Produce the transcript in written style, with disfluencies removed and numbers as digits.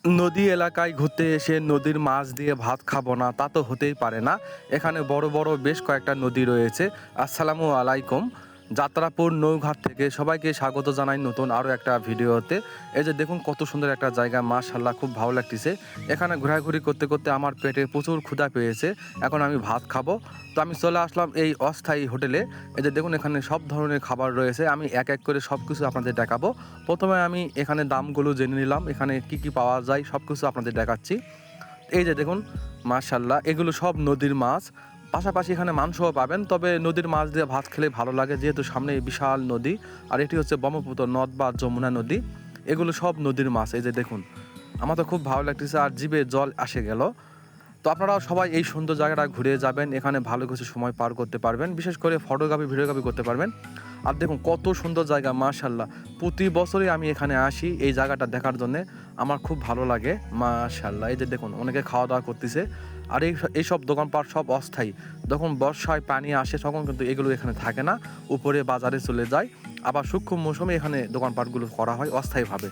নদী এলাকায় ঘুরতে এসে নদীর মাছ দিয়ে ভাত খাবো না তা তো হতেই পারে না। এখানে বড় বড় বেশ কয়েকটা নদী রয়েছে। আসসালামু আলাইকুম। যাত্রাপুর নৌঘাট থেকে সবাইকে স্বাগত জানাই নতুন আরও একটা ভিডিওতে। এই যে দেখুন কত সুন্দর একটা জায়গা, মাশাআল্লাহ খুব ভালো লাগতেছে। এখানে ঘোরাঘুরি করতে করতে আমার পেটে প্রচুর ক্ষুধা পেয়েছে, এখন আমি ভাত খাবো। তো আমি চলে আসলাম এই অস্থায়ী হোটেলে। এই যে দেখুন এখানে সব ধরনের খাবার রয়েছে, আমি এক এক করে সব কিছু আপনাদের দেখাবো। প্রথমে আমি এখানে দামগুলো জেনে নিলাম, এখানে কি কি পাওয়া যায় সব কিছু আপনাদের দেখাচ্ছি। এই যে দেখুন মাশাআল্লাহ, এগুলো সব নদীর মাছ, পাশাপাশি এখানে মাংসও পাবেন। তবে নদীর মাছ দিয়ে ভাত খেলে ভালো লাগে, যেহেতু সামনে বিশাল নদী, আর এটি হচ্ছে ব্রহ্মপুত্র নদ বা যমুনা নদী। এগুলো সব নদীর মাছ। এই যে দেখুন, আমার তো খুব ভালো লাগতেছে আর জিভে জল আসে গেল। তো আপনারাও সবাই এই সুন্দর জায়গাটা ঘুরে যাবেন, এখানে ভালো কিছু সময় পার করতে পারবেন, বিশেষ করে ফটোগ্রাফি ভিডিওগ্রাফি করতে পারবেন। আর দেখুন কত সুন্দর জায়গা, মাশাআল্লাহ। প্রতি বছরই আমি এখানে আসি এই জায়গাটা দেখার জন্যে, আমার খুব ভালো লাগে মাশাআল্লাহ। এই যে দেখুন অনেকে খাওয়া দাওয়া করতেছে, আর এইসব দোকানপাট সব অস্থায়ী। যখন বর্ষায় পানি আসে তখন কিন্তু এগুলো এখানে থাকে না, উপরে বাজারে চলে যায়। আবার সূক্ষ্ম মৌসুমে এখানে দোকানপাটগুলো করা হয় অস্থায়ীভাবে।